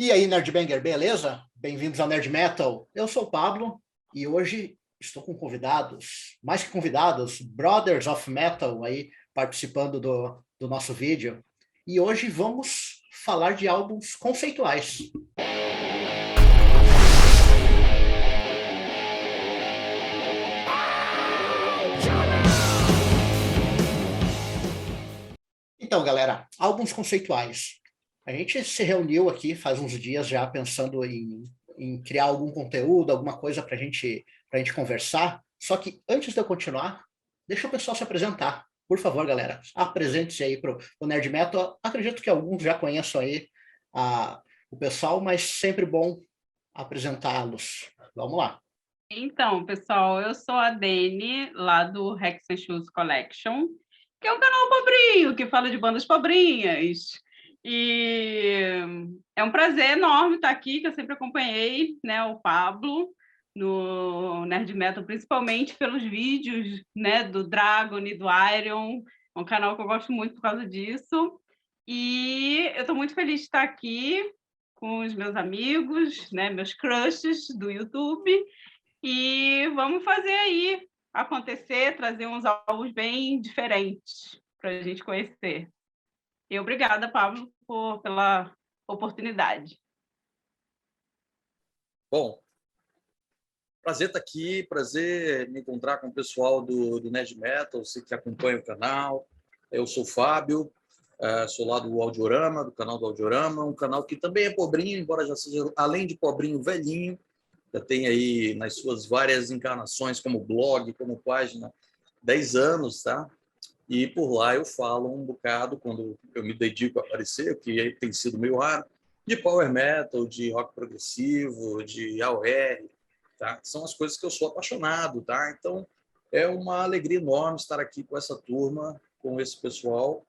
E aí, Nerdbanger, beleza? Bem-vindos ao Nerd Metal. Eu sou o Pablo e hoje estou com convidados, mais que convidados, Brothers of Metal aí participando do nosso vídeo. E hoje vamos falar de álbuns conceituais. Então, galera, álbuns conceituais. A gente se reuniu aqui faz uns dias já pensando em criar algum conteúdo, alguma coisa para gente conversar. Só que antes de eu continuar, deixa o pessoal se apresentar. Por favor, galera, apresente-se aí para o Nerd Metal. Acredito que alguns já conheçam aí o pessoal, mas sempre bom apresentá-los. Vamos lá. Então, pessoal, eu sou a Dani, lá do Rex and Shoes Collection, que é um canal pobrinho, que fala de bandas pobrinhas. E é um prazer enorme estar aqui, que eu sempre acompanhei, né, o Pablo no Nerd Metal, principalmente pelos vídeos, né, do Dragon e do Iron. É um canal que eu gosto muito por causa disso. E eu estou muito feliz de estar aqui com os meus amigos, né, meus crushes do YouTube. E vamos fazer aí acontecer, trazer uns álbuns bem diferentes para a gente conhecer. E obrigada, Pablo, pela oportunidade. Bom, prazer estar aqui, prazer me encontrar com o pessoal do Nerd Metal, você que acompanha o canal. Eu sou o Fábio, sou lá do Audiorama, do canal do Audiorama, um canal que também é pobrinho, embora já seja, além de pobrinho, velhinho. Já tem aí nas suas várias encarnações, como blog, como página, 10 anos, tá? E por lá eu falo um bocado, quando eu me dedico a aparecer, que tem sido meio raro, de power metal, de rock progressivo, de AOR, tá? São as coisas que eu sou apaixonado, tá? Então é uma alegria enorme estar aqui com essa turma, com esse pessoal.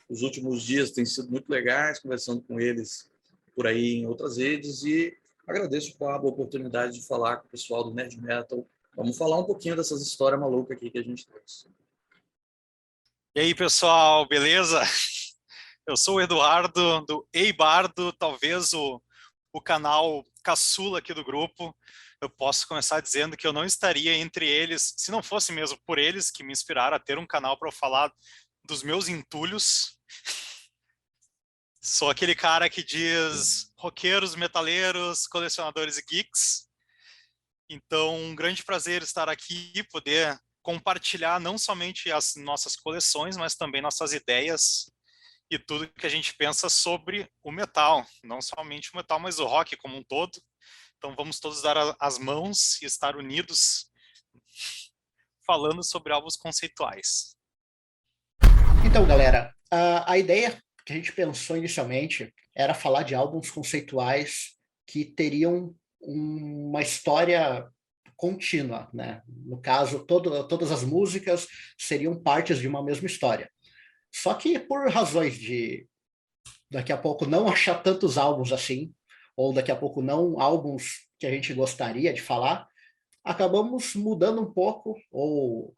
Os últimos dias têm sido muito legais, conversando com eles por aí em outras redes, e agradeço, Pablo, a oportunidade de falar com o pessoal do Nerd Metal. Vamos falar um pouquinho dessas histórias malucas aqui que a gente trouxe. E aí, pessoal, beleza? Eu sou o Eduardo, do Ei Bardo, talvez o canal caçula aqui do grupo. Eu posso começar dizendo que eu não estaria entre eles, se não fosse mesmo por eles que me inspiraram a ter um canal para eu falar dos meus entulhos. Sou aquele cara que diz roqueiros, metaleiros, colecionadores e geeks. Então, um grande prazer estar aqui, poder compartilhar não somente as nossas coleções, mas também nossas ideias e tudo que a gente pensa sobre o metal, não somente o metal, mas o rock como um todo. Então vamos todos dar as mãos e estar unidos falando sobre álbuns conceituais. Então, galera, a ideia que a gente pensou inicialmente era falar de álbuns conceituais que teriam uma história contínua, né? No caso, todas as músicas seriam partes de uma mesma história. Só que por razões de daqui a pouco não achar tantos álbuns assim, ou daqui a pouco não álbuns que a gente gostaria de falar, acabamos mudando um pouco, ou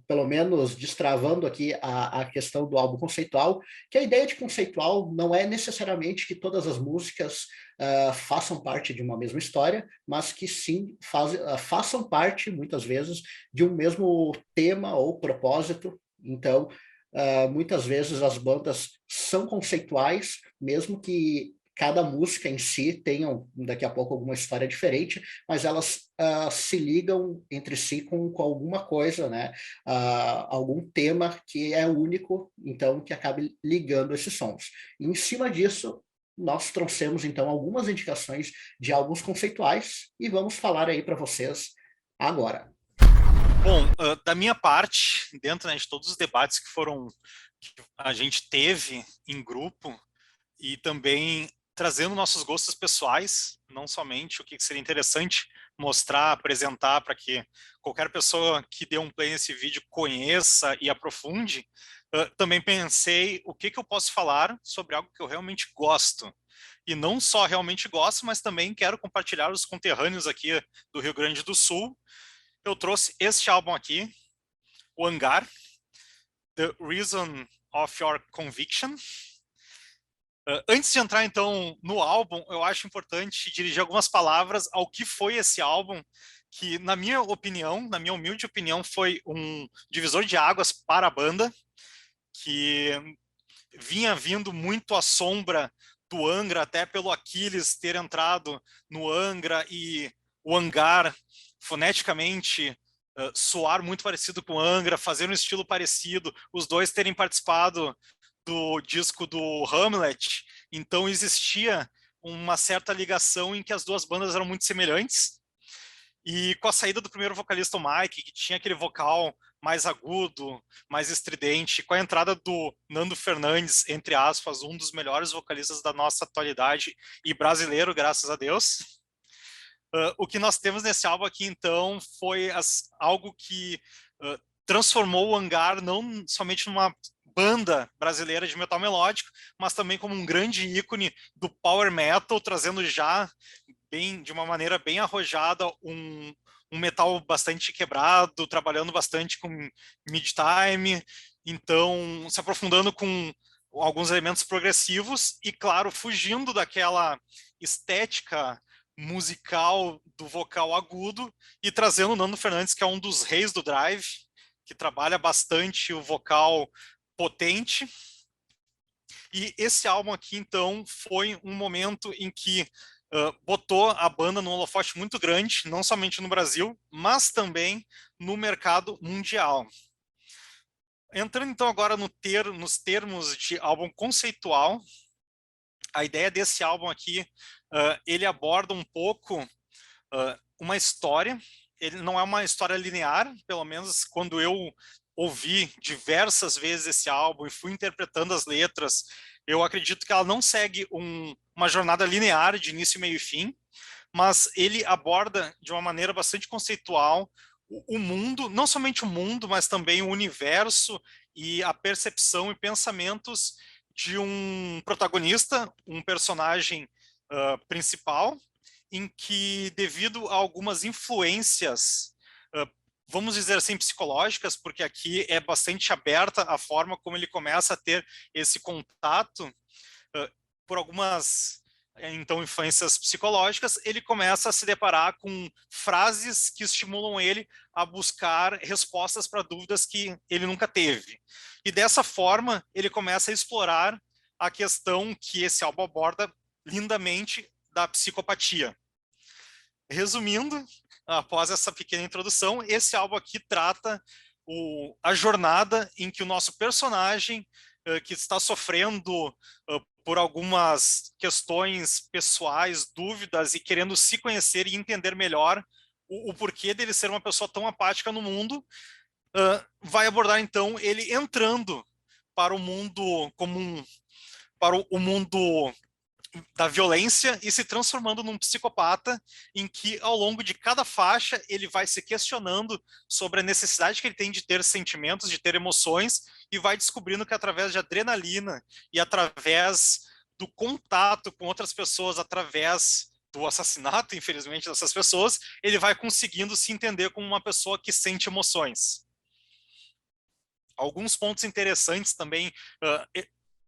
pelo menos destravando aqui a questão do álbum conceitual, que a ideia de conceitual não é necessariamente que todas as músicas façam parte de uma mesma história, mas que sim façam parte, muitas vezes, de um mesmo tema ou propósito. Então, muitas vezes as bandas são conceituais, mesmo que cada música em si tenha daqui a pouco alguma história diferente, mas elas se ligam entre si com alguma coisa, né? Algum tema que é único, então que acabe ligando esses sons. E em cima disso, nós trouxemos então algumas indicações de álbuns conceituais e vamos falar aí para vocês agora. Bom, da minha parte, dentro, né, de todos os debates que a gente teve em grupo e também trazendo nossos gostos pessoais, não somente o que seria interessante mostrar, apresentar para que qualquer pessoa que dê um play nesse vídeo conheça e aprofunde, também pensei o que eu posso falar sobre algo que eu realmente gosto. E não só realmente gosto, mas também quero compartilhar os conterrâneos aqui do Rio Grande do Sul. Eu trouxe este álbum aqui, o Hangar, The Reason of Your Conviction. Antes de entrar, então, no álbum, eu acho importante dirigir algumas palavras ao que foi esse álbum, que, na minha opinião, na minha humilde opinião, foi um divisor de águas para a banda, que vinha vindo muito à sombra do Angra, até pelo Aquiles ter entrado no Angra e o Hangar, foneticamente, soar muito parecido com o Angra, fazer um estilo parecido, os dois terem participado do disco do Hamlet, então existia uma certa ligação em que as duas bandas eram muito semelhantes, e com a saída do primeiro vocalista, o Mike, que tinha aquele vocal mais agudo, mais estridente, com a entrada do Nando Fernandes, entre aspas, um dos melhores vocalistas da nossa atualidade e brasileiro, graças a Deus. O que nós temos nesse álbum aqui, então, foi algo que transformou o Hangar não somente numa banda brasileira de metal melódico, mas também como um grande ícone do power metal, trazendo já de uma maneira bem arrojada um metal bastante quebrado, trabalhando bastante com mid-time, então se aprofundando com alguns elementos progressivos e, claro, fugindo daquela estética musical do vocal agudo e trazendo o Nando Fernandes, que é um dos reis do drive, que trabalha bastante o vocal potente. E esse álbum aqui, então, foi um momento em que botou a banda num holofote muito grande, não somente no Brasil, mas também no mercado mundial. Entrando, então, agora nos termos de álbum conceitual, a ideia desse álbum aqui, ele aborda um pouco uma história. Ele não é uma história linear, pelo menos quando eu ouvi diversas vezes esse álbum e fui interpretando as letras, eu acredito que ela não segue uma jornada linear de início, meio e fim, mas ele aborda de uma maneira bastante conceitual o mundo, não somente o mundo, mas também o universo e a percepção e pensamentos de um protagonista, um personagem principal, em que, devido a algumas influências, vamos dizer assim, psicológicas, porque aqui é bastante aberta a forma como ele começa a ter esse contato, por algumas, então, influências psicológicas, ele começa a se deparar com frases que estimulam ele a buscar respostas para dúvidas que ele nunca teve. E dessa forma, ele começa a explorar a questão que esse álbum aborda lindamente da psicopatia. Resumindo, após essa pequena introdução, esse álbum aqui trata a jornada em que o nosso personagem, que está sofrendo por algumas questões pessoais, dúvidas, e querendo se conhecer e entender melhor o porquê dele ser uma pessoa tão apática no mundo, vai abordar, então, ele entrando para o mundo comum, para o mundo da violência e se transformando num psicopata, em que, ao longo de cada faixa, ele vai se questionando sobre a necessidade que ele tem de ter sentimentos, de ter emoções, e vai descobrindo que, através de adrenalina e através do contato com outras pessoas, através do assassinato, infelizmente, dessas pessoas, ele vai conseguindo se entender como uma pessoa que sente emoções. Alguns pontos interessantes também,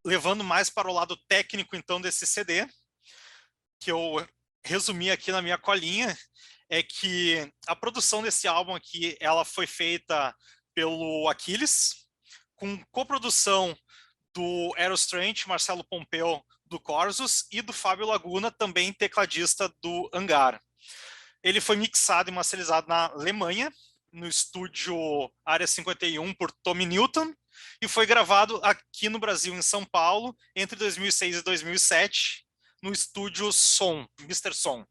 levando mais para o lado técnico, então, desse CD, que eu resumi aqui na minha colinha, é que a produção desse álbum aqui, ela foi feita pelo Aquiles, com coprodução do Eros Trent, Marcelo Pompeu, do Corsos, e do Fábio Laguna, também tecladista do Hangar. Ele foi mixado e masterizado na Alemanha, no estúdio Área 51, por Tommy Newton, e foi gravado aqui no Brasil, em São Paulo, entre 2006 e 2007, no estúdio Som, Mr. Som.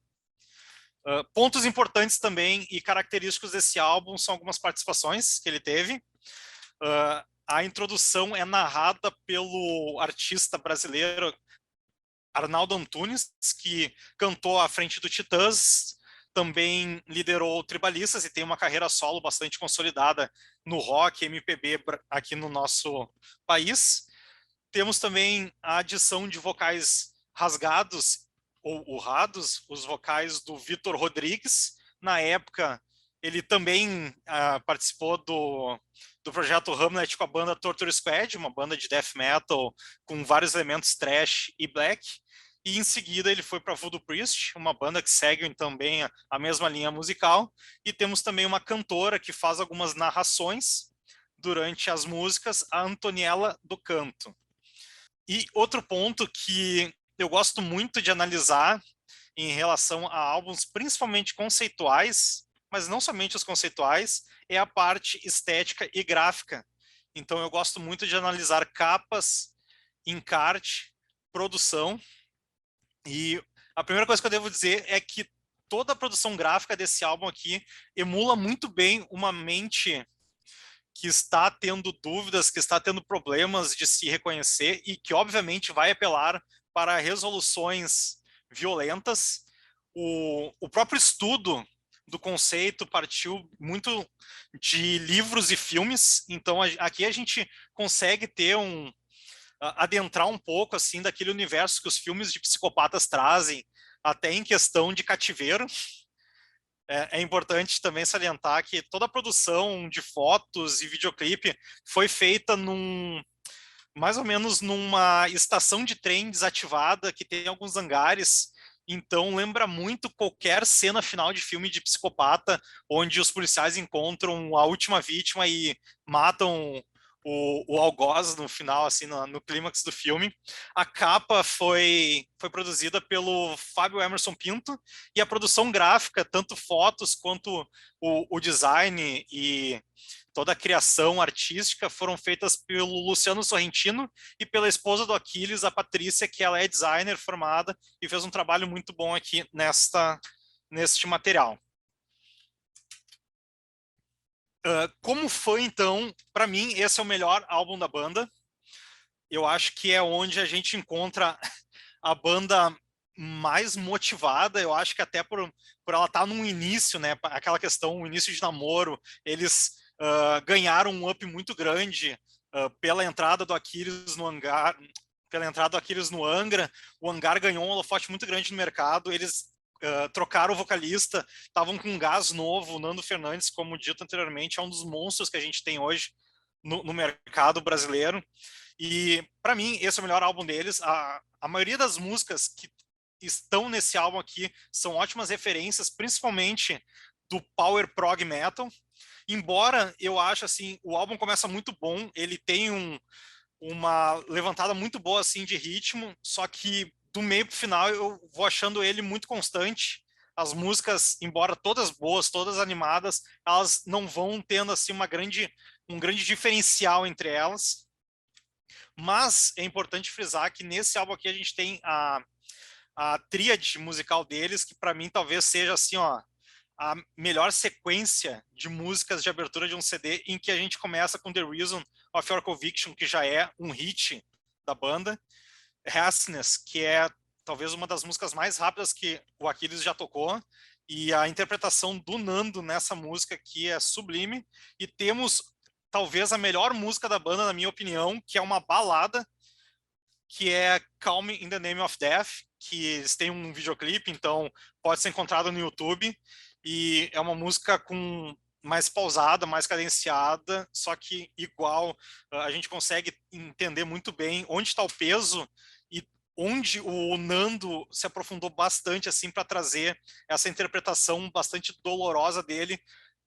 Pontos importantes também e característicos desse álbum são algumas participações que ele teve. A introdução é narrada pelo artista brasileiro Arnaldo Antunes, que cantou à frente do Titãs, também liderou Tribalistas e tem uma carreira solo bastante consolidada no rock, MPB aqui no nosso país. Temos também a adição de vocais rasgados ou urrados, os vocais do Vitor Rodrigues, na época Ele também participou do projeto Hamlet com a banda Torture Squad, uma banda de death metal com vários elementos thrash e black. E em seguida ele foi para Voodoo Priest, uma banda que segue também a mesma linha musical. E temos também uma cantora que faz algumas narrações durante as músicas, a Antoniela do Canto. E outro ponto que eu gosto muito de analisar em relação a álbuns, principalmente conceituais, mas não somente os conceituais, é a parte estética e gráfica. Então eu gosto muito de analisar capas, encarte, produção. E a primeira coisa que eu devo dizer é que toda a produção gráfica desse álbum aqui emula muito bem uma mente que está tendo dúvidas, que está tendo problemas de se reconhecer e que, obviamente, vai apelar para resoluções violentas. O próprio estudo do conceito partiu muito de livros e filmes, então aqui a gente consegue ter adentrar um pouco assim daquele universo que os filmes de psicopatas trazem, até em questão de cativeiro. É importante também salientar que toda a produção de fotos e videoclipe foi feita mais ou menos numa estação de trem desativada que tem alguns hangares. Então lembra muito qualquer cena final de filme de psicopata, onde os policiais encontram a última vítima e matam o algoz no final, assim, no clímax do filme. A capa foi produzida pelo Fábio Emerson Pinto, e a produção gráfica, tanto fotos quanto o design e toda a criação artística foram feitas pelo Luciano Sorrentino e pela esposa do Aquiles, a Patrícia, que ela é designer formada e fez um trabalho muito bom aqui neste material. Como foi, então, para mim, esse é o melhor álbum da banda. Eu acho que é onde a gente encontra a banda mais motivada. Eu acho que até por ela estar num início, né, aquela questão, o início de namoro, eles ganharam um up muito grande pela entrada do Aquiles no hangar, pela entrada do Aquiles no Angra. O hangar ganhou um holofote muito grande no mercado. Eles trocaram o vocalista, estavam com um gás novo. O Nando Fernandes, como dito anteriormente, é um dos monstros que a gente tem hoje no mercado brasileiro. E, para mim, esse é o melhor álbum deles. A maioria das músicas que estão nesse álbum aqui são ótimas referências, principalmente do Power Prog Metal. Embora eu acho, assim, o álbum começa muito bom, ele tem uma levantada muito boa, assim, de ritmo, só que do meio pro final eu vou achando ele muito constante. As músicas, embora todas boas, todas animadas, elas não vão tendo, assim, um grande diferencial entre elas. Mas é importante frisar que nesse álbum aqui a gente tem a tríade musical deles, que para mim talvez seja assim, ó, a melhor sequência de músicas de abertura de um CD, em que a gente começa com The Reason of Your Conviction, que já é um hit da banda, Happiness, que é talvez uma das músicas mais rápidas que o Aquiles já tocou, e a interpretação do Nando nessa música aqui é sublime. E temos talvez a melhor música da banda, na minha opinião, que é uma balada, que é Calm in the Name of Death, que eles têm um videoclipe, então pode ser encontrado no YouTube, e é uma música com mais pausada, mais cadenciada, só que igual a gente consegue entender muito bem onde está o peso e onde o Nando se aprofundou bastante assim para trazer essa interpretação bastante dolorosa dele,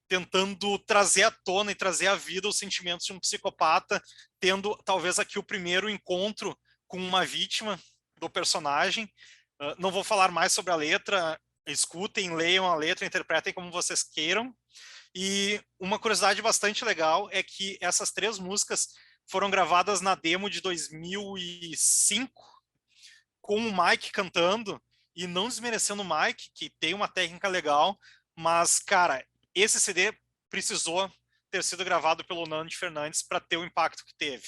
tentando trazer à tona e trazer à vida os sentimentos de um psicopata, tendo talvez aqui o primeiro encontro com uma vítima do personagem. Não vou falar mais sobre a letra, escutem, leiam a letra, interpretem como vocês queiram. E uma curiosidade bastante legal é que essas 3 músicas foram gravadas na demo de 2005, com o Mike cantando, e não desmerecendo o Mike, que tem uma técnica legal, mas, cara, esse CD precisou ter sido gravado pelo Nando Fernandes para ter o impacto que teve.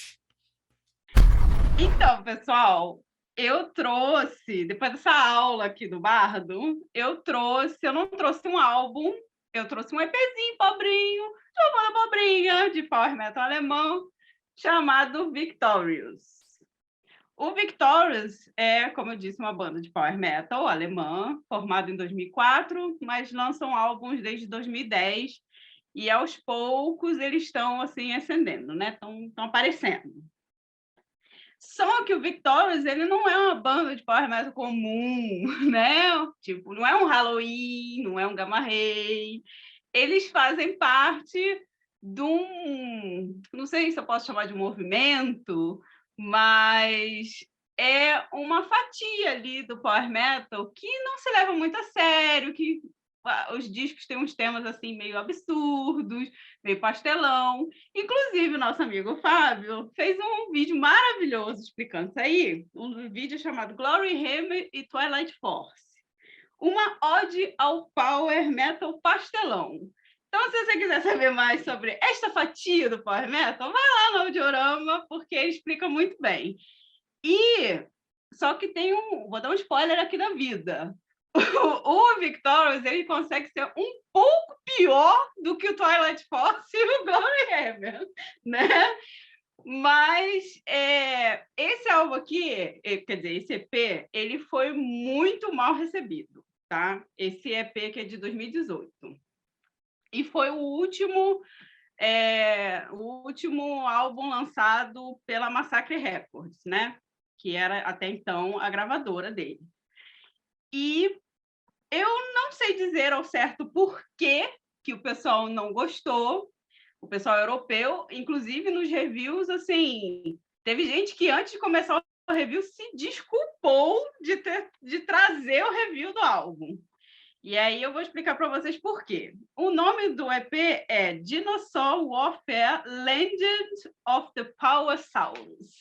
Então, pessoal, eu trouxe, depois dessa aula aqui do Bardo, eu não trouxe um álbum, eu trouxe um EPzinho pobrinho, de uma banda pobrinha, de power metal alemão, chamado Victorious. O Victorious é, como eu disse, uma banda de power metal alemã, formada em 2004, mas lançam álbuns desde 2010, e aos poucos eles estão assim ascendendo, né? Estão aparecendo. Só que o Victorious, ele não é uma banda de power metal comum, né? Tipo, não é um Halloween, não é um Gamma Ray. Eles fazem parte de um, não sei se eu posso chamar de movimento, mas é uma fatia ali do power metal que não se leva muito a sério, que os discos têm uns temas assim meio absurdos, meio pastelão. Inclusive, o nosso amigo Fábio fez um vídeo maravilhoso explicando isso aí, um vídeo chamado Glory Hammer e Twilight Force. Uma ode ao power metal pastelão. Então, se você quiser saber mais sobre esta fatia do power metal, vai lá no Audiorama, porque ele explica muito bem. E só que tem vou dar um spoiler aqui da vida. O Victorious, ele consegue ser um pouco pior do que o Twilight Force e o Glory Hammer, né? Mas esse álbum aqui, quer dizer, esse EP, ele foi muito mal recebido, tá? Esse EP que é de 2018. E foi o último álbum lançado pela Massacre Records, né? Que era até então a gravadora dele. E eu não sei dizer ao certo por que o pessoal não gostou, o pessoal europeu, inclusive nos reviews, assim, teve gente que antes de começar o review se desculpou de trazer o review do álbum. E aí eu vou explicar para vocês por quê. O nome do EP é Dinosaur Warfare Legend of the Powersaurus.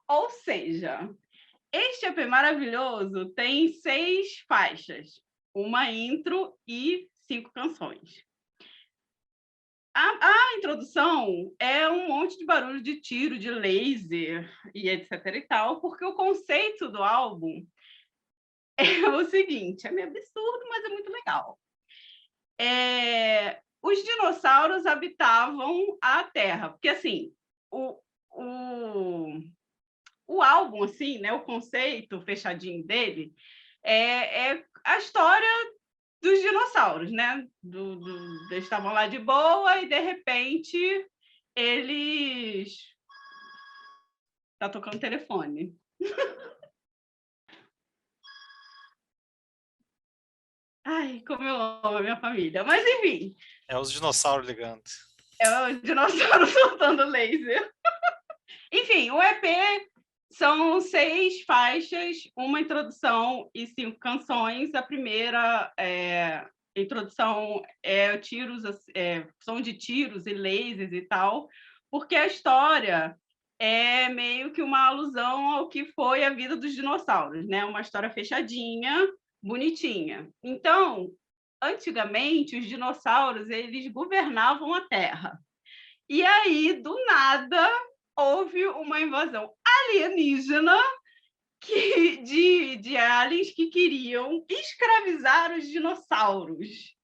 Ou seja, este EP maravilhoso tem 6 faixas, uma intro e 5 canções. A introdução é um monte de barulho de tiro, de laser e etc. e tal, porque o conceito do álbum é o seguinte, é meio absurdo, mas é muito legal. Os dinossauros habitavam a Terra, porque assim, o álbum, assim, né, o conceito fechadinho dele é a história dos dinossauros, né? Eles estavam lá de boa e, de repente, eles... Tá tocando telefone. Ai, como eu amo a minha família. Mas, enfim. É os dinossauros ligando. É o dinossauro soltando laser. Enfim, o EP são 6 faixas, uma introdução e 5 canções. A primeira introdução é som de tiros e lasers e tal, porque a história é meio que uma alusão ao que foi a vida dos dinossauros, né? Uma história fechadinha, bonitinha. Então, antigamente, os dinossauros eles governavam a Terra. E aí, do nada, houve uma invasão alienígena de aliens que queriam escravizar os dinossauros.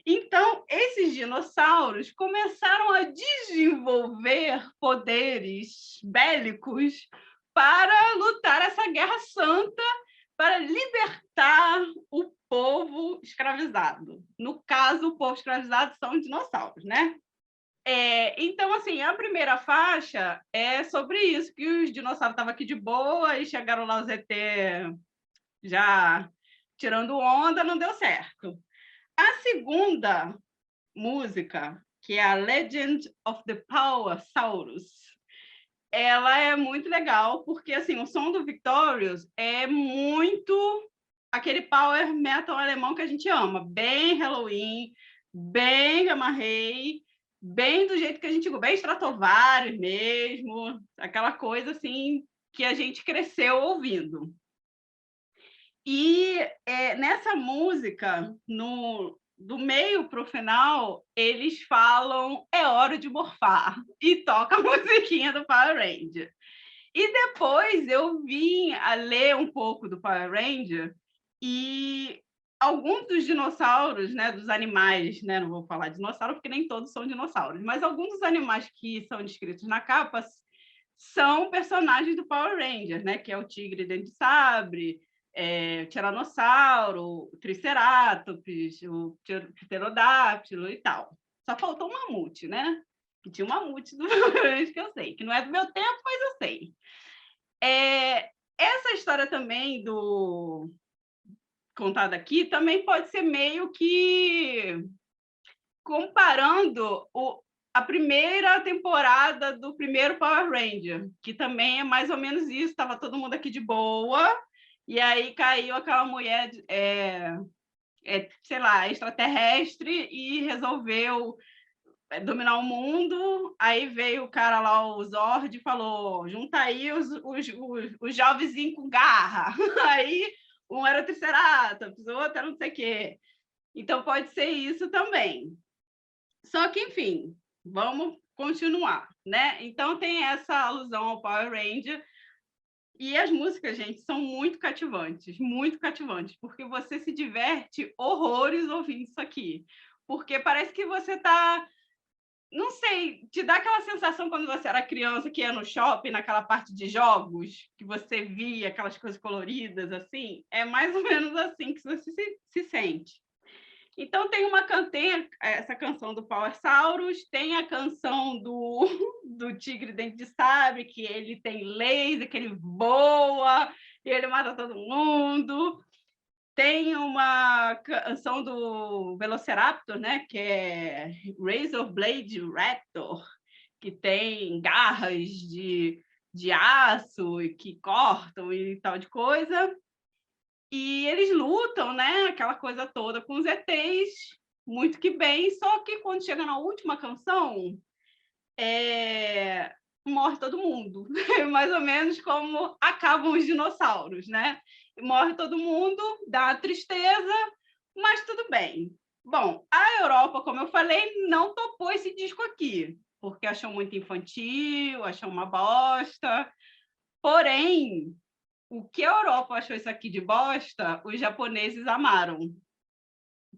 Então, esses dinossauros começaram a desenvolver poderes bélicos para lutar essa guerra santa, para libertar o povo escravizado. No caso, o povo escravizado são dinossauros, né? Então, assim, a primeira faixa é sobre isso, que os dinossauros estavam aqui de boa e chegaram lá os ET já tirando onda, não deu certo. A segunda música, que é a Legend of the Powersaurus, ela é muito legal, porque assim, o som do Victorious é muito aquele power metal alemão que a gente ama, bem Halloween, bem Gamma Ray, bem do jeito que a gente gosta, bem Stratovarius mesmo, aquela coisa assim que a gente cresceu ouvindo. E nessa música, do meio para o final, eles falam é hora de morfar, e toca a musiquinha do Power Ranger. E depois eu vim a ler um pouco do Power Ranger, e alguns dos dinossauros, né, dos animais, né, não vou falar dinossauro porque nem todos são dinossauros, mas alguns dos animais que são descritos na capa são personagens do Power Rangers, né? Que é o Tigre Dente de Sabre, o Tiranossauro, o Triceratops, o Pterodáctilo e tal. Só faltou o mamute, né? Que tinha um mamute do Power Rangers que eu sei, que não é do meu tempo, mas eu sei. Essa história também contada aqui também pode ser meio que comparando a primeira temporada do primeiro Power Ranger, que também é mais ou menos isso, estava todo mundo aqui de boa, e aí caiu aquela mulher, sei lá, extraterrestre, e resolveu dominar o mundo. Aí veio o cara lá, o Zord, e falou: junta aí os jovenzinhos com garra. Aí um era o Triceratops, o outro era não sei o quê. Então pode ser isso também. Só que, enfim, vamos continuar, né? Então tem essa alusão ao Power Ranger. E as músicas, gente, são muito cativantes, porque você se diverte horrores ouvindo isso aqui. Porque parece que você está, não sei, te dá aquela sensação quando você era criança, que ia no shopping, naquela parte de jogos, que você via aquelas coisas coloridas, assim. É mais ou menos assim que você se sente. Então, tem essa canção do Power Saurus, tem a canção do Tigre Dente de Sabre, que ele tem laser, que ele voa, e ele mata todo mundo. Tem uma canção do Velociraptor, né, que é Razor Blade Raptor, que tem garras de aço e que cortam e tal de coisa. E eles lutam, né? Aquela coisa toda com os ETs, muito que bem, só que quando chega na última canção, morre todo mundo. Mais ou menos como acabam os dinossauros, né? Morre todo mundo, dá uma tristeza, mas tudo bem. Bom, a Europa, como eu falei, não topou esse disco aqui, porque achou muito infantil, achou uma bosta. Porém, o que a Europa achou isso aqui de bosta, os japoneses amaram.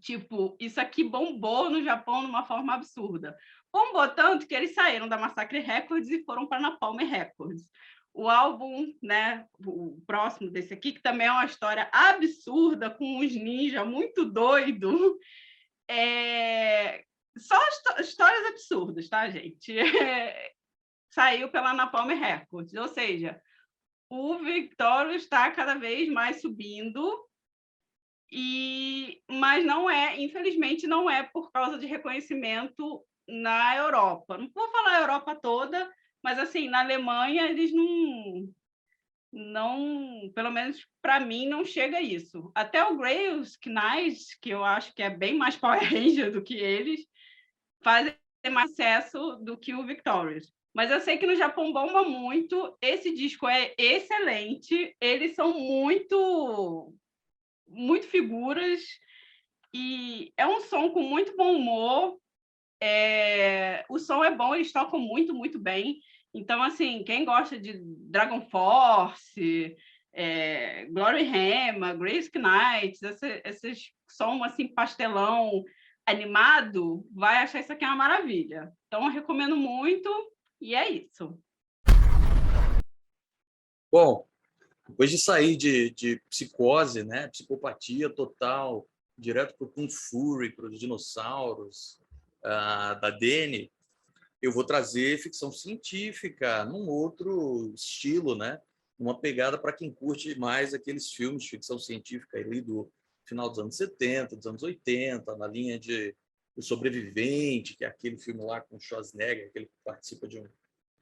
Tipo, isso aqui bombou no Japão de uma forma absurda. Bombou tanto que eles saíram da Massacre Records e foram para a Napalm Records. O álbum, né, o próximo desse aqui, que também é uma história absurda, com uns ninjas muito doidos. Só histórias absurdas, tá, gente? Saiu pela Napalm Records, ou seja, o Victorious está cada vez mais subindo, mas não infelizmente, não é por causa de reconhecimento na Europa. Não vou falar a Europa toda, mas assim, na Alemanha eles não, pelo menos para mim, não chega a isso. Até o Grails Knights, que eu acho que é bem mais Power Ranger do que eles, fazem mais sucesso do que o Victorious. Mas eu sei que no Japão bomba muito, esse disco é excelente, eles são muito figuras, e é um som com muito bom humor, o som é bom, eles tocam muito, muito bem. Então, assim, quem gosta de Dragon Force, Glory Hammer, Grace Knights, esses som assim, pastelão, animado, vai achar isso aqui uma maravilha. Então, eu recomendo muito, e é isso. Bom, depois de sair de psicose, né, psicopatia total, direto para o Kung Fury, para os dinossauros, da Dani, eu vou trazer ficção científica num outro estilo, né? Uma pegada para quem curte mais aqueles filmes de ficção científica ali do final dos anos 70, dos anos 80, na linha de O Sobrevivente, que é aquele filme lá com o Schwarzenegger, aquele que participa de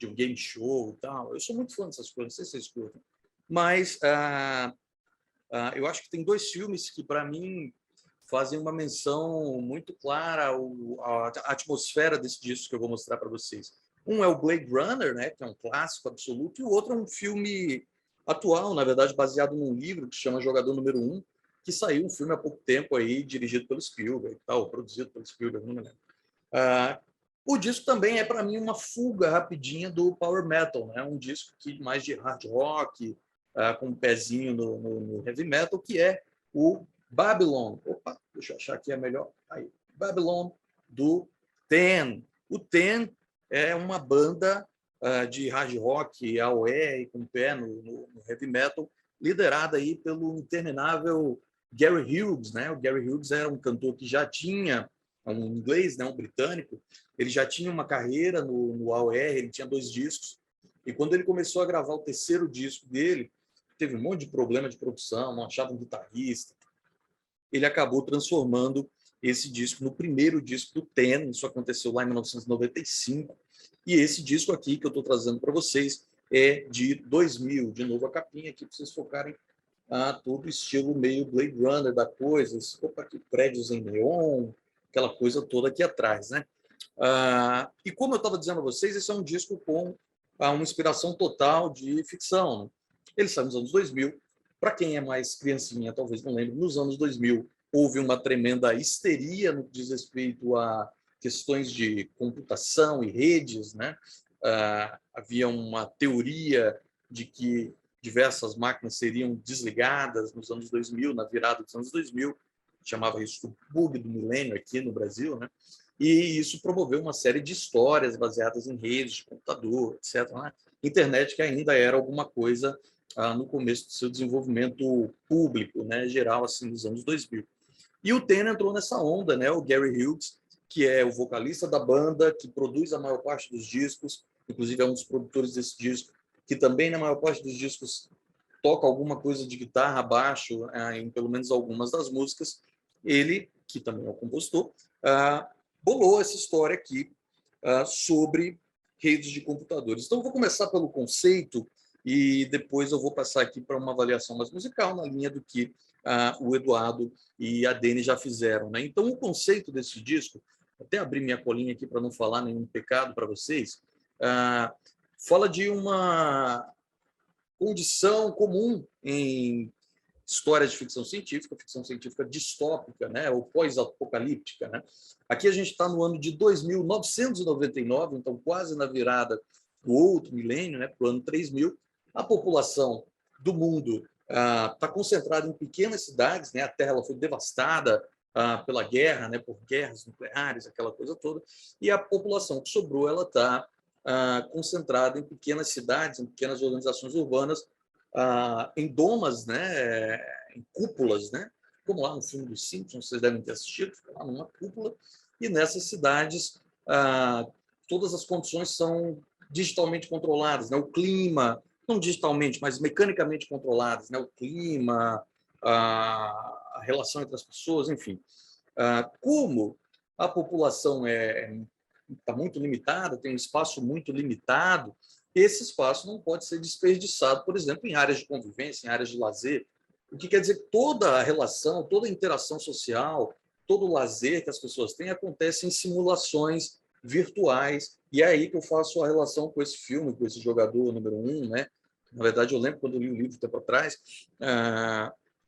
um game show e tal. Eu sou muito fã dessas coisas, não sei se vocês curtem. Mas eu acho que tem dois filmes que, para mim, fazem uma menção muito clara à atmosfera desse disco que eu vou mostrar para vocês. Um é o Blade Runner, né, que é um clássico absoluto, e o outro é um filme atual, na verdade, baseado num livro que se chama Jogador Número 1, que saiu um filme há pouco tempo aí, dirigido pelo Spielberg, produzido pelo Spielberg, não me lembro. O disco também é, para mim, uma fuga rapidinha do Power Metal, né? Um disco mais de hard rock, com um pezinho no heavy metal, que é o Babylon. Opa, deixa eu achar aqui melhor. Aí, Babylon, do Ten. O Ten é uma banda de hard rock, AOR, com pé no heavy metal, liderada aí pelo interminável Gary Hughes, né? O Gary Hughes era um cantor que já tinha um inglês, né? Um britânico. Ele já tinha uma carreira no AOR, ele tinha 2 discos. E quando ele começou a gravar o 3º disco dele, teve um monte de problema de produção, não achava um guitarrista. Ele acabou transformando esse disco no primeiro disco do Ten. Isso aconteceu lá em 1995. E esse disco aqui que eu estou trazendo para vocês é de 2000. De novo a capinha aqui para vocês focarem todo o estilo meio Blade Runner da coisa. Opa, aqui, prédios em neon, aquela coisa toda aqui atrás, né? E como eu estava dizendo a vocês, esse é um disco com uma inspiração total de ficção, né? Ele saiu nos anos 2000. Para quem é mais criancinha, talvez não lembre, nos anos 2000 houve uma tremenda histeria no que diz respeito a questões de computação e redes, né? Havia uma teoria de que diversas máquinas seriam desligadas nos anos 2000, na virada dos anos 2000, chamava isso o bug do milênio aqui no Brasil, né? E isso promoveu uma série de histórias baseadas em redes de computador, etc. Internet que ainda era alguma coisa no começo do seu desenvolvimento público, né, geral, assim, nos anos 2000. E o Ten entrou nessa onda, né? O Gary Hughes, que é o vocalista da banda, que produz a maior parte dos discos, inclusive é um dos produtores desse disco, que também, na maior parte dos discos, toca alguma coisa de guitarra, baixo, em pelo menos algumas das músicas. Ele, que também é o compositor, bolou essa história aqui sobre redes de computadores. Então, eu vou começar pelo conceito e depois eu vou passar aqui para uma avaliação mais musical, na linha do que o Eduardo e a Dani já fizeram, né? Então, o conceito desse disco, até abrir minha colinha aqui para não falar nenhum pecado para vocês, fala de uma condição comum em histórias de ficção científica distópica, né, ou pós-apocalíptica, né? Aqui a gente está no ano de 2999, então quase na virada do outro milênio, né, para o ano 3000. A população do mundo está concentrada em pequenas cidades, né? A Terra ela foi devastada pela guerra, né, por guerras nucleares, aquela coisa toda, e a população que sobrou ela está concentrada em pequenas cidades, em pequenas organizações urbanas, em domas, né, em cúpulas, né, como lá no filme dos Simpsons, vocês devem ter assistido, fica lá numa cúpula, e nessas cidades todas as condições são digitalmente controladas, né, o clima, não digitalmente, mas mecanicamente controladas, né, o clima, a relação entre as pessoas, enfim. Como a população está muito limitada, tem um espaço muito limitado, esse espaço não pode ser desperdiçado, por exemplo, em áreas de convivência, em áreas de lazer. O que quer dizer que toda a relação, toda a interação social, todo o lazer que as pessoas têm acontece em simulações virtuais. E é aí que eu faço a relação com esse filme, com esse jogador número 1, né? Na verdade, eu lembro quando eu li o livro tempo atrás,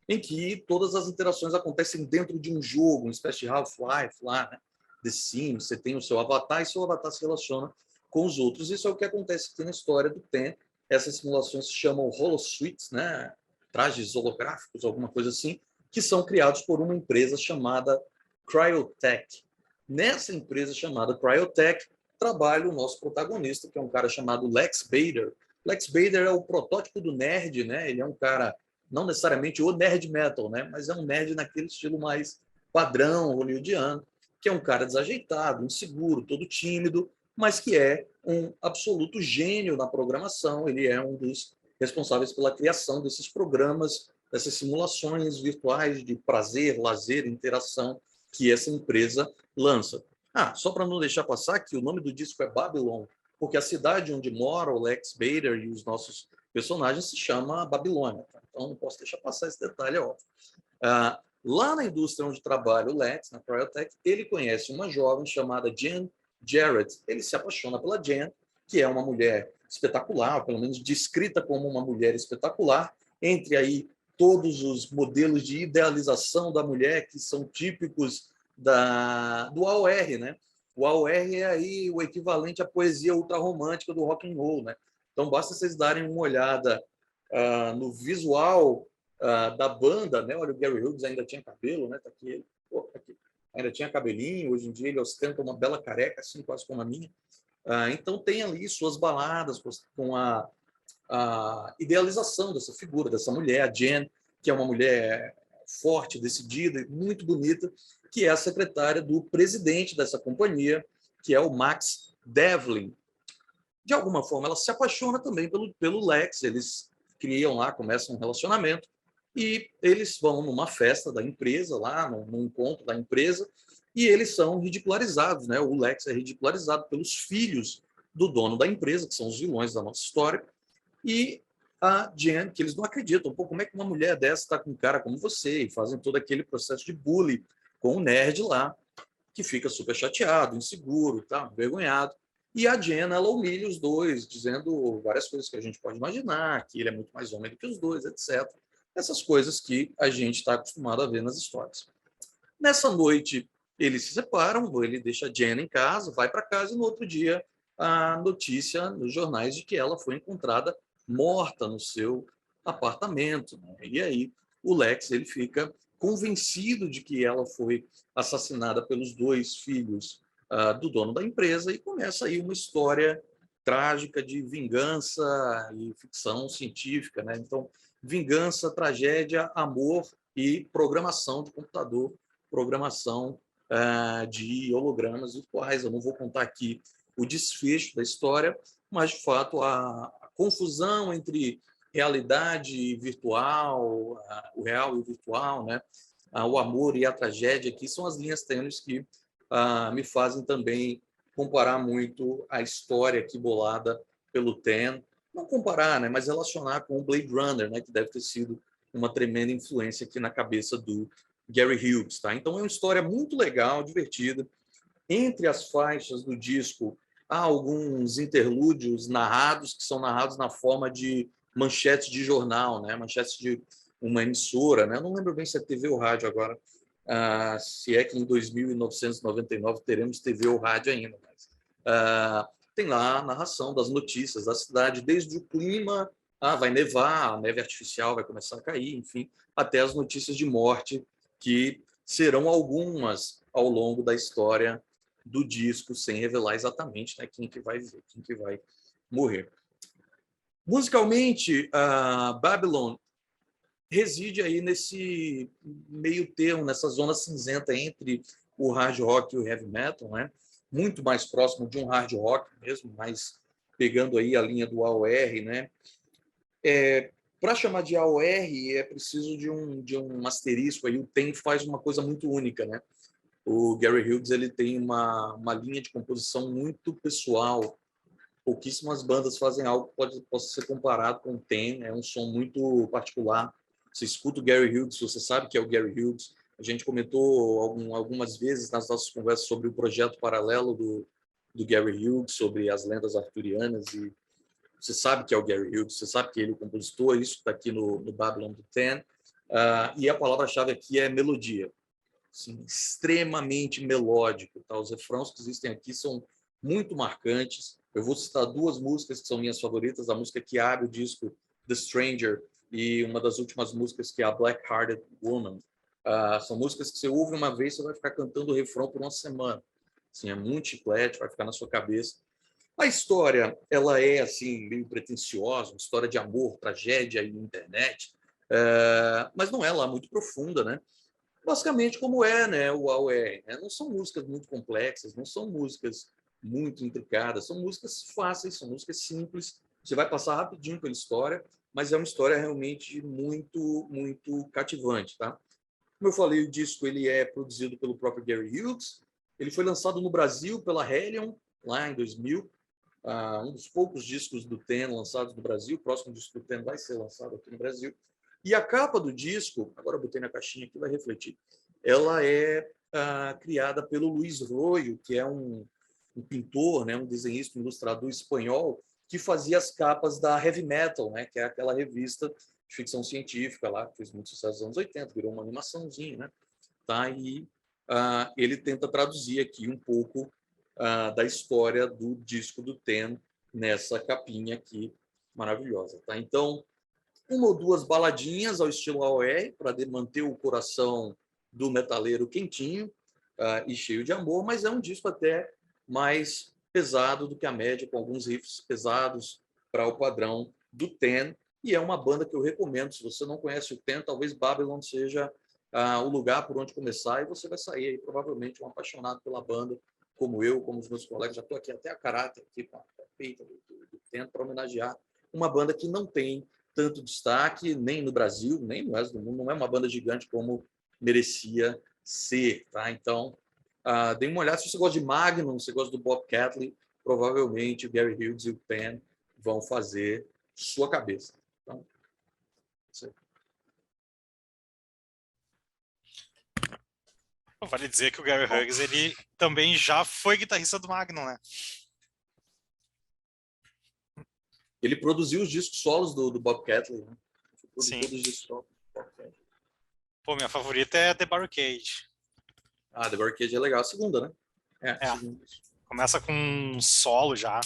em que todas as interações acontecem dentro de um jogo, uma espécie de Half-Life lá, né? The Sims, você tem o seu avatar e seu avatar se relaciona com os outros. Isso é o que acontece aqui na história do Ten. Essas simulações se chamam holosuites, né? Trajes holográficos, alguma coisa assim, que são criados por uma empresa chamada Cryotech. Nessa empresa chamada Cryotech trabalha o nosso protagonista, que é um cara chamado Lex Bader. Lex Bader é o protótipo do nerd, né? Ele é um cara, não necessariamente o nerd metal, né? Mas é um nerd naquele estilo mais padrão hollywoodiano, que é um cara desajeitado, inseguro, todo tímido, mas que é um absoluto gênio na programação. Ele é um dos responsáveis pela criação desses programas, dessas simulações virtuais de prazer, lazer, interação que essa empresa lança. Só para não deixar passar que o nome do disco é Babylon, porque a cidade onde mora o Lex Bader e os nossos personagens se chama Babilônia. Então não posso deixar passar esse detalhe, é óbvio. Lá na indústria onde trabalha o Lex, na Cryotech, ele conhece uma jovem chamada Jen Jarrett. Ele se apaixona pela Jen, que é uma mulher espetacular, pelo menos descrita como uma mulher espetacular, entre aí todos os modelos de idealização da mulher que são típicos do AOR, né? O AOR é aí o equivalente à poesia ultrarromântica do rock and roll, né? Então basta vocês darem uma olhada no visual da banda, né? Olha, o Gary Hughes ainda tinha cabelo, né? Tá aqui ele. Ainda tinha cabelinho, hoje em dia ele ostenta uma bela careca, assim, quase como a minha. Então tem ali suas baladas com a idealização dessa figura, dessa mulher, a Jen, que é uma mulher forte, decidida e muito bonita, que é a secretária do presidente dessa companhia, que é o Max Devlin. De alguma forma, ela se apaixona também pelo Lex, eles criam lá, começam um relacionamento, e eles vão numa festa da empresa, lá, num encontro da empresa, e eles são ridicularizados, né? O Lex é ridicularizado pelos filhos do dono da empresa, que são os vilões da nossa história, e a Jen, que eles não acreditam, pô, como é que uma mulher dessa está com um cara como você? E fazem todo aquele processo de bullying com o nerd lá, que fica super chateado, inseguro, tá, envergonhado. E a Jen, ela humilha os dois, dizendo várias coisas que a gente pode imaginar, que ele é muito mais homem do que os dois, etc. Essas coisas que a gente está acostumado a ver nas histórias. Nessa noite, eles se separam, ele deixa a Jen em casa, vai para casa, e no outro dia, a notícia nos jornais de que ela foi encontrada morta no seu apartamento, né? E aí o Lex, ele fica convencido de que ela foi assassinada pelos dois filhos do dono da empresa, e começa aí uma história trágica de vingança e ficção científica, né? Então, vingança, tragédia, amor e programação de computador, programação de hologramas virtuais. Eu não vou contar aqui o desfecho da história, mas, de fato, a confusão entre realidade virtual, o real e o virtual, né? O amor e a tragédia, aqui são as linhas tênues que me fazem também comparar muito a história aqui bolada pelo Ten, não comparar, né, mas relacionar com o Blade Runner, né, que deve ter sido uma tremenda influência aqui na cabeça do Gary Hughes. Tá? Então é uma história muito legal, divertida. Entre as faixas do disco, há alguns interlúdios narrados, que são narrados na forma de manchetes de jornal, né, manchetes de uma emissora, né? Eu não lembro bem se é TV ou rádio agora, se é que em 2999 teremos TV ou rádio ainda. Mas, tem lá a narração das notícias da cidade, desde o clima, vai nevar, a neve artificial vai começar a cair, enfim, até as notícias de morte, que serão algumas ao longo da história do disco, sem revelar exatamente, né, quem que vai viver, quem que vai morrer. Musicalmente, Babylon reside aí nesse meio termo, nessa zona cinzenta entre o hard rock e o heavy metal, né? Muito mais próximo de um hard rock mesmo, mas pegando aí a linha do AOR, né? Para chamar de AOR é preciso de um asterisco aí. O Ten faz uma coisa muito única, né? O Gary Hughes, ele tem uma linha de composição muito pessoal. Pouquíssimas bandas fazem algo que possa ser comparado com o Ten. É um som muito particular. Você escuta o Gary Hughes, você sabe que é o Gary Hughes. A gente comentou algumas vezes nas nossas conversas sobre o projeto paralelo do Gary Hughes, sobre as lendas arturianas, e você sabe que é o Gary Hughes, você sabe que ele é o compositor, isso está aqui no Babylon do Ten. E a palavra-chave aqui é melodia. Assim, extremamente melódico. Tá? Os refrãos que existem aqui são muito marcantes. Eu vou citar duas músicas que são minhas favoritas, a música que abre o disco, The Stranger, e uma das últimas músicas, que é a Black Hearted Woman. São músicas que você ouve uma vez, você vai ficar cantando o refrão por uma semana. Assim, é muito chiclete, vai ficar na sua cabeça. A história, ela é assim, meio pretensiosa, uma história de amor, tragédia e internet, mas não é lá muito profunda, né? Basicamente como é, né, o AOR. Né? Não são músicas muito complexas, não são músicas muito intricadas, são músicas fáceis, são músicas simples. Você vai passar rapidinho pela história, mas é uma história realmente muito, muito cativante, tá? Como eu falei, o disco ele é produzido pelo próprio Gary Hughes. Ele foi lançado no Brasil pela Hellion, lá em 2000. Um dos poucos discos do Ten lançados no Brasil. O próximo disco do Ten vai ser lançado aqui no Brasil. E a capa do disco, agora eu botei na caixinha aqui, vai refletir, ela é criada pelo Luiz Royo, que é um pintor, né, um desenhista, um ilustrador espanhol, que fazia as capas da Heavy Metal, né, que é aquela revista de ficção científica lá, que fez muito sucesso nos anos 80, virou uma animaçãozinha, né? Tá? E ele tenta traduzir aqui um pouco da história do disco do Ten nessa capinha aqui maravilhosa. Tá? Então, uma ou duas baladinhas ao estilo AOR, para manter o coração do metaleiro quentinho e cheio de amor, mas é um disco até mais pesado do que a média, com alguns riffs pesados para o padrão do Ten, e é uma banda que eu recomendo. Se você não conhece o Ten, talvez Babylon seja o lugar por onde começar, e você vai sair aí provavelmente um apaixonado pela banda, como eu, como os meus colegas. Já estou aqui até a caráter aqui com a peita do Ten para homenagear uma banda que não tem tanto destaque nem no Brasil, nem no resto do mundo. Não é uma banda gigante como merecia ser, tá? Então, dê uma olhada. Se você gosta de Magnum, se você gosta do Bob Catley, provavelmente o Gary Hughes e o Ten vão fazer sua cabeça. Então, vale dizer que o Gary Hughes, ele também já foi guitarrista do Magnum, né? Ele produziu os discos solos do Bob Catley, né? Sim. Todos os discos solos do Bob Catley. Pô, minha favorita é The Barricade. The Barricade é legal. A segunda, né? Segunda. Começa com um solo já.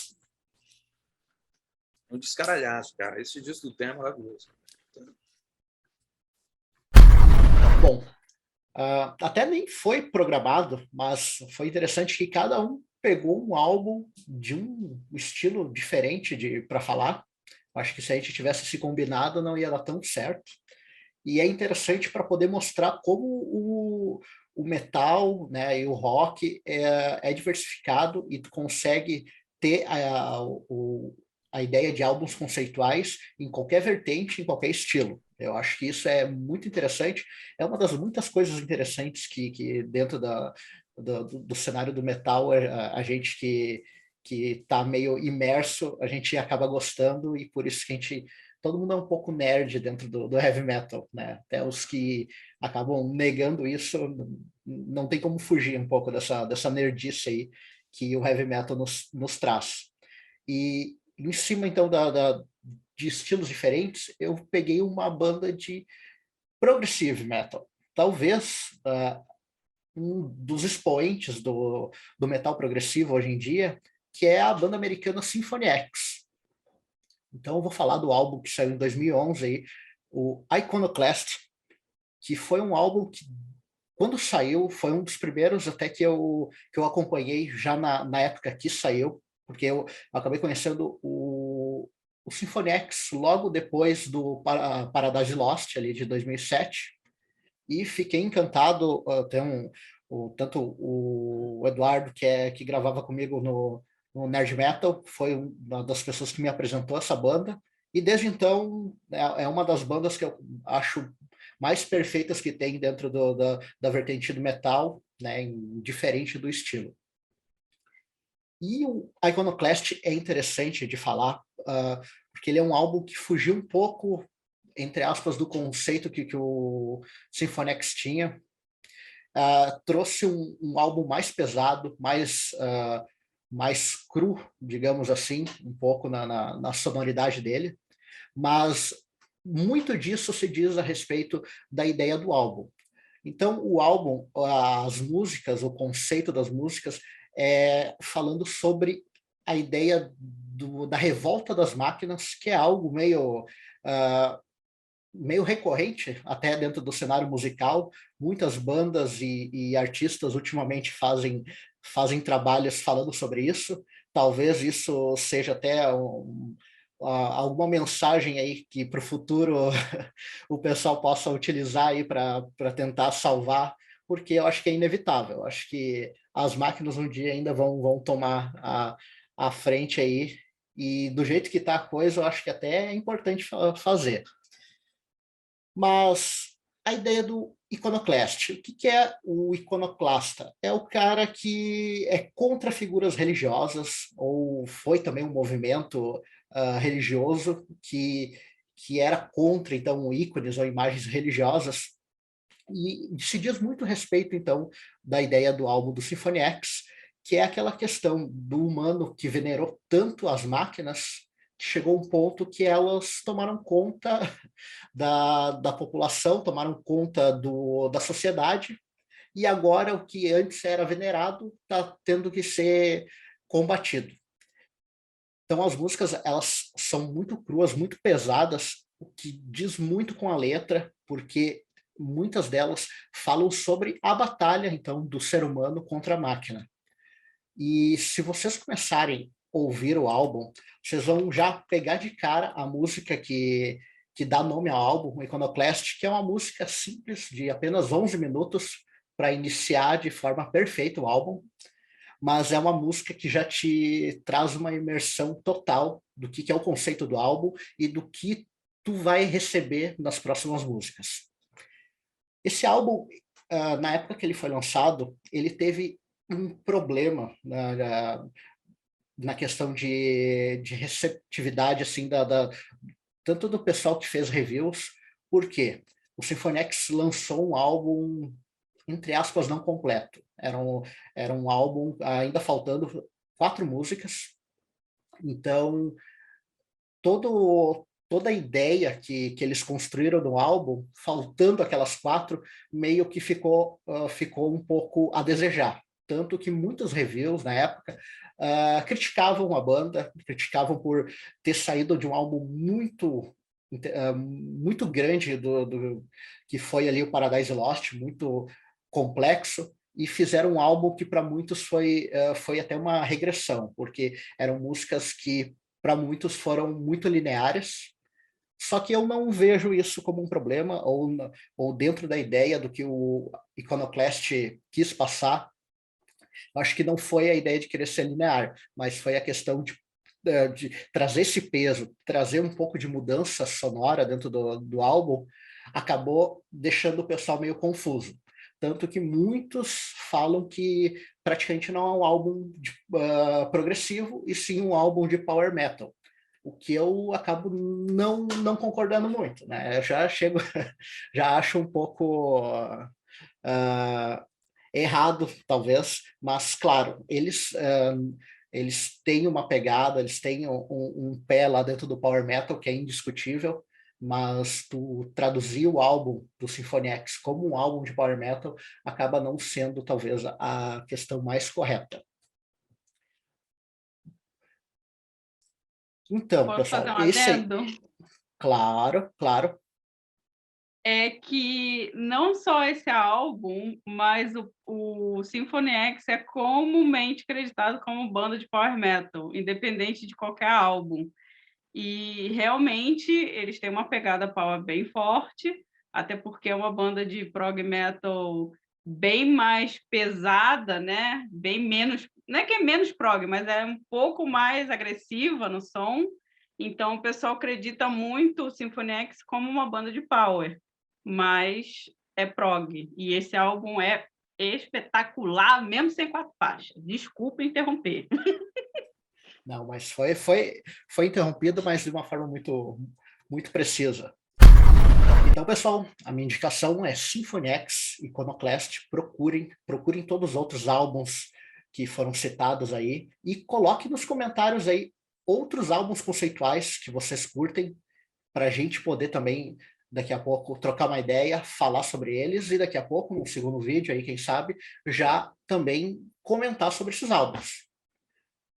Um descaralhaço, cara. Esse disco do Ten é maravilhoso. Bom, até nem foi programado, mas foi interessante que cada um pegou um álbum de um estilo diferente para falar. Acho que se a gente tivesse se combinado, não ia dar tão certo. E é interessante para poder mostrar como o metal, né, e o rock é diversificado, e tu consegue ter a ideia de álbuns conceituais em qualquer vertente, em qualquer estilo. Eu acho que isso é muito interessante. É uma das muitas coisas interessantes que dentro do cenário do metal, a gente que está meio imerso, a gente acaba gostando, e por isso que todo mundo é um pouco nerd dentro do heavy metal, né? Até os que acabam negando isso, não tem como fugir um pouco dessa nerdice aí que o heavy metal nos traz. E em cima, então, de estilos diferentes, eu peguei uma banda de progressive metal. Talvez um dos expoentes do metal progressivo hoje em dia, que é a banda americana Symphony X. Então eu vou falar do álbum que saiu em 2011, aí, o Iconoclast, que foi um álbum que, quando saiu, foi um dos primeiros até que eu acompanhei já na época que saiu, porque eu acabei conhecendo o Symphony X logo depois do Paradise Lost, ali de 2007, e fiquei encantado. Tanto o Eduardo, que gravava comigo no Nerd Metal, foi uma das pessoas que me apresentou essa banda, e desde então é uma das bandas que eu acho mais perfeitas que tem dentro da vertente do metal, né, diferente do estilo. E o Iconoclast é interessante de falar, porque ele é um álbum que fugiu um pouco, entre aspas, do conceito que o Symphony X tinha. Trouxe um álbum mais pesado, mais cru, digamos assim, um pouco na sonoridade dele, mas muito disso se diz a respeito da ideia do álbum. Então, o álbum, as músicas, o conceito das músicas, falando sobre a ideia da revolta das máquinas, que é algo meio recorrente até dentro do cenário musical. Muitas bandas e artistas ultimamente fazem trabalhos falando sobre isso. Talvez isso seja até alguma mensagem aí que para o futuro o pessoal possa utilizar aí para tentar salvar, porque eu acho que é inevitável. Eu acho que as máquinas um dia ainda vão tomar a frente aí, e do jeito que está a coisa, eu acho que até é importante fazer. Mas a ideia do iconoclast, o que é o iconoclasta? É o cara que é contra figuras religiosas, ou foi também um movimento religioso que era contra, então, ícones ou imagens religiosas. E se diz muito respeito, então, da ideia do álbum do Symphony X, que é aquela questão do humano que venerou tanto as máquinas, que chegou a um ponto que elas tomaram conta da população, tomaram conta da sociedade, e agora o que antes era venerado está tendo que ser combatido. Então as músicas, elas são muito cruas, muito pesadas, o que diz muito com a letra, porque muitas delas falam sobre a batalha, então, do ser humano contra a máquina. E se vocês começarem a ouvir o álbum, vocês vão já pegar de cara a música que dá nome ao álbum, o Iconoclast, que é uma música simples, de apenas 11 minutos, para iniciar de forma perfeita o álbum, mas é uma música que já te traz uma imersão total do que é o conceito do álbum e do que tu vai receber nas próximas músicas. Esse álbum, na época que ele foi lançado, ele teve um problema na questão de receptividade, assim, tanto do pessoal que fez reviews, porque o Symphony X lançou um álbum, entre aspas, não completo. Era um álbum ainda faltando 4 músicas, então toda a ideia que eles construíram no álbum, faltando aquelas 4, meio que ficou um pouco a desejar. Tanto que muitos reviews na época criticavam a banda, criticavam por ter saído de um álbum muito grande que foi ali o Paradise Lost, muito complexo, e fizeram um álbum que para muitos foi até uma regressão, porque eram músicas que para muitos foram muito lineares, só que eu não vejo isso como um problema, ou dentro da ideia do que o Iconoclast quis passar. Acho que não foi a ideia de querer ser linear, mas foi a questão de trazer esse peso, trazer um pouco de mudança sonora dentro do álbum, acabou deixando o pessoal meio confuso. Tanto que muitos falam que praticamente não é um álbum progressivo, e sim um álbum de power metal. O que eu acabo não concordando muito, né? Eu já acho um pouco errado, talvez, mas, claro, eles têm uma pegada, eles têm um pé lá dentro do power metal que é indiscutível, mas tu traduzir o álbum do Symphony X como um álbum de power metal acaba não sendo, talvez, a questão mais correta. Então, Posso fazer pessoal, um adendo? Claro, claro. É que não só esse álbum, mas o Symphony X é comumente acreditado como banda de power metal, independente de qualquer álbum. E realmente eles têm uma pegada power bem forte, até porque é uma banda de prog metal bem mais pesada, né? Bem menos, não é que é menos prog, mas é um pouco mais agressiva no som. Então o pessoal acredita muito o Symphony X como uma banda de power, mas é prog. E esse álbum é espetacular, mesmo sem 4 faixas. Desculpa interromper. Não, mas foi interrompido, mas de uma forma muito precisa. Então, pessoal, a minha indicação é Symphony X, Iconoclast. Procurem todos os outros álbuns que foram citados aí e coloquem nos comentários aí outros álbuns conceituais que vocês curtem, para a gente poder também, daqui a pouco, trocar uma ideia, falar sobre eles, e daqui a pouco, no segundo vídeo aí, quem sabe, já também comentar sobre esses álbuns.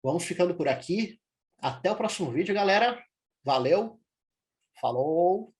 Vamos ficando por aqui. Até o próximo vídeo, galera. Valeu. Falou.